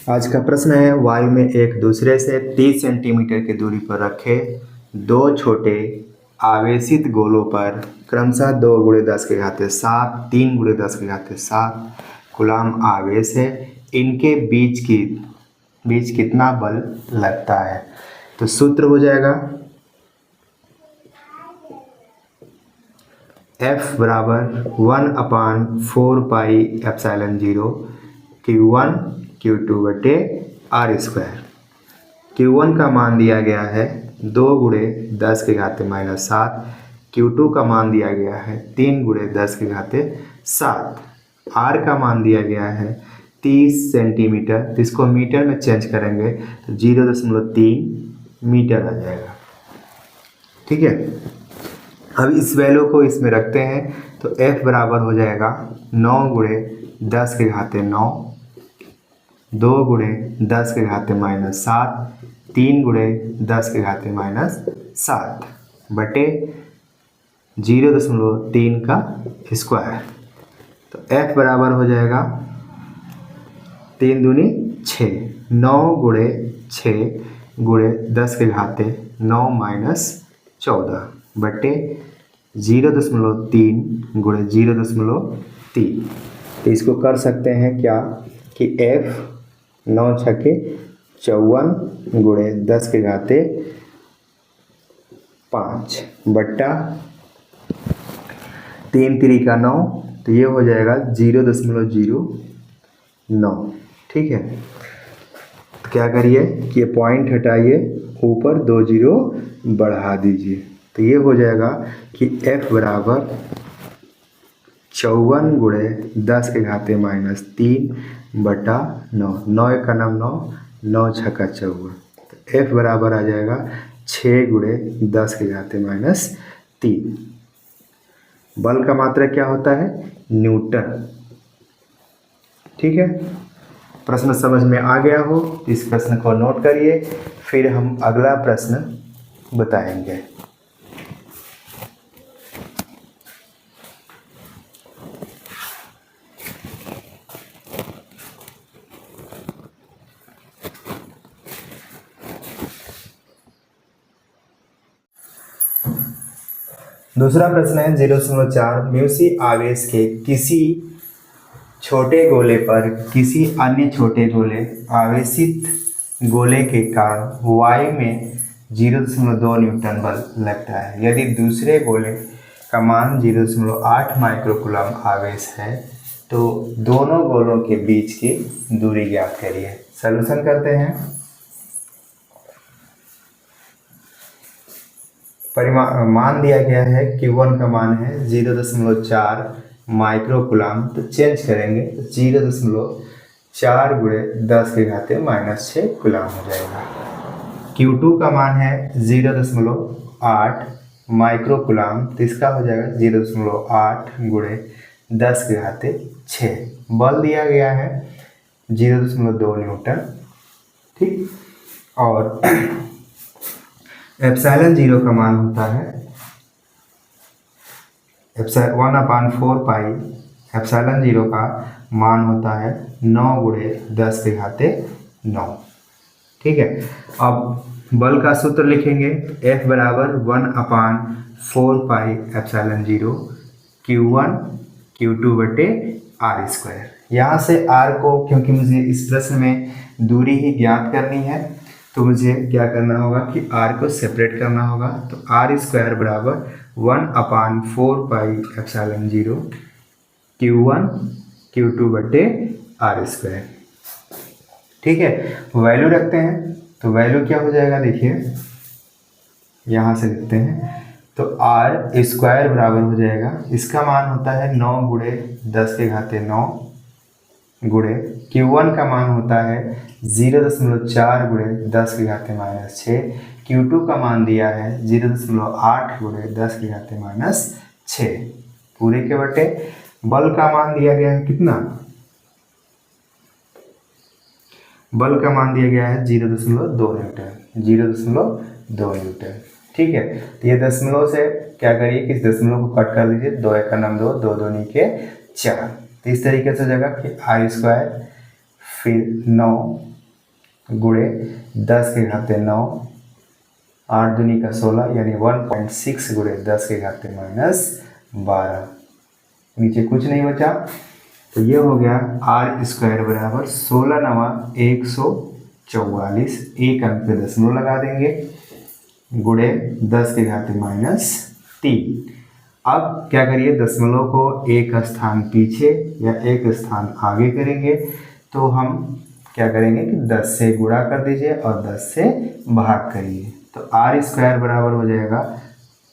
आज का प्रश्न है, वायु में एक दूसरे से 30 सेंटीमीटर की दूरी पर रखे दो छोटे आवेशित गोलों पर क्रमशः 2 × 10⁷, 3 × 10⁷ कूलाम आवेश है। इनके बीच कितना बल लगता है? तो सूत्र हो जाएगा F = 1/4πε0 Q1 Q2/r²। Q1 का मान दिया गया है 2 × 10⁻⁷, Q2 का मान दिया गया है 3 × 10⁷, R का मान दिया गया है 30 सेंटीमीटर। तो इसको मीटर में चेंज करेंगे तो 0.3 मीटर आ जाएगा। ठीक है, अब इस वैल्यू को इसमें रखते हैं तो F बराबर हो जाएगा 9 × 10⁻⁹, 2 × 10⁻⁷, 3 × 10⁻⁷ बटे 0.3 का स्क्वायर। तो F बराबर हो जाएगा 3 दूनी 6, 9 × 6 × 10⁻⁹ 14 बटे 0.3 × 0.3। तो इसको कर सकते हैं क्या कि F 9 छके 54 × 10⁵ बट्टा 3 × 3 = 9। तो ये हो जाएगा 0.09। ठीक है, तो क्या करिए कि ये पॉइंट हटाइए, ऊपर 2 0 बढ़ा दीजिए। तो ये हो जाएगा कि F बराबर 54 × 10⁻³ बटा 9, 9 × 9, 9 × 6 = 54। तो F बराबर आ जाएगा 6 × 10⁻³ बल का मात्रा क्या होता है? न्यूटन। ठीक है, प्रश्न समझ में आ गया हो तो इस प्रश्न को नोट करिए, फिर हम अगला प्रश्न बताएंगे। दूसरा प्रश्न है 0.4 μc आवेश के किसी छोटे गोले पर किसी अन्य छोटे गोले आवेशित गोले के कारण वायु में 0.2 न्यूटन बल लगता है। यदि दूसरे गोले का मान 0.8 माइक्रोकूलम आवेश है तो दोनों गोलों के बीच की दूरी ज्ञात करिए। सॉल्यूशन करते हैं। मान दिया गया है Q1 का मान है 0.4 माइक्रोकूलम, तो चेंज करेंगे तो 0.4 × 10⁻⁻6 कूलम हो जाएगा। Q2 का मान है 0.8 माइक्रोकूलम, तो इसका हो जाएगा 0.8 × 10⁻6। बल दिया गया है 0.2 न्यूटन। ठीक, और ε0 का मान होता है 1/4π ε0 का मान होता है 9 × 10⁻⁹। ठीक है, अब बल का सूत्र लिखेंगे। F बराबर 1/4πε0 Q1 Q2/r²। यहाँ से R को, क्योंकि मुझे इस प्रश्न में दूरी ही ज्ञात करनी है तो मुझे क्या करना होगा कि R को सेपरेट करना होगा। तो r² बराबर 1/4πε0 Q1 Q2/r²। ठीक है, वैल्यू रखते हैं तो वैल्यू क्या हो जाएगा, देखिए यहाँ से लिखते हैं। तो r² बराबर हो जाएगा, इसका मान होता है 9 × 10⁹ गुणे Q1 का मान होता है 0.4 × 10⁻⁶, Q2 का मान दिया है 0.8 × 10⁻⁶, पूरे के बटे बल का मान दिया गया है कितना? बल का मान दिया गया है 0.2 न्यूटन, 0.2 न्यूटन। ठीक है, तो ये दशमलव से क्या करिए कि इस दशमलव को कट कर दीजिए, 2 × 9 2, 2 2 के 4। तो इस तरीके से जगह कि r² फिर 9 गुणे 10 के घाते 9, 8 दूनी का 16 यानी 1.6 गुणे 10 के घाते -12। नीचे कुछ नहीं बचा, तो ये हो गया आर स्क्वायर बराबर 16 नवा 144, एक अंक पे दशमलव लगा देंगे, गुणे 10 के घाते -3। अब क्या करिए, दशमलव को एक स्थान पीछे या एक स्थान आगे करेंगे, तो हम क्या करेंगे कि 10 से गुणा कर दीजिए और 10 से भाग करिए, तो आर स्क्वायर बराबर हो जाएगा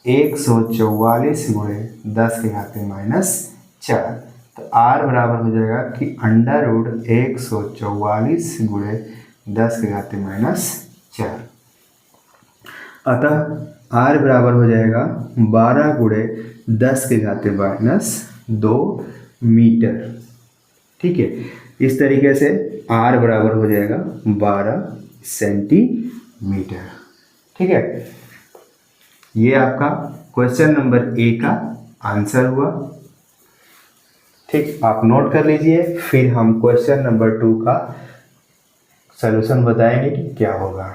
144 गुणे 10 के घाते -4। तो आर बराबर हो जाएगा कि √144 गुणे 10 के घाते -4। अतः आर बराबर हो जाएगा 12 गुणे 10 के घाते -2 मीटर। ठीक है, इस तरीके से आर बराबर हो जाएगा 12 सेंटीमीटर। ठीक है, ये आपका क्वेश्चन नंबर ए का आंसर हुआ। ठीक, आप नोट कर लीजिए, फिर हम क्वेश्चन नंबर 2 का सलूशन बताएंगे कि क्या होगा।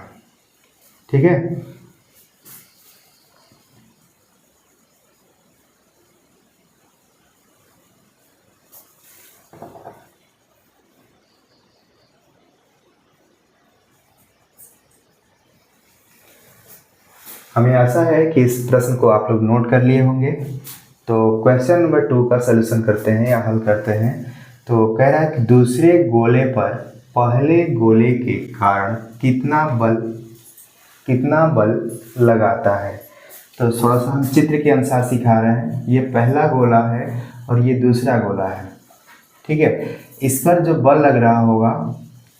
ठीक है, हमें आशा है कि इस प्रश्न को आप लोग नोट कर लिए होंगे। तो क्वेश्चन नंबर 2 का सलूशन करते हैं या हल करते हैं। तो कह रहा है कि दूसरे गोले पर पहले गोले के कारण कितना बल लगाता है। तो थोड़ा सा हम चित्र के अनुसार सिखा रहे हैं। ये पहला गोला है और ये दूसरा गोला है। ठीक है, इस पर जो बल लग रहा होगा,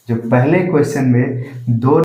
जो पहले क्वेश्चन में 2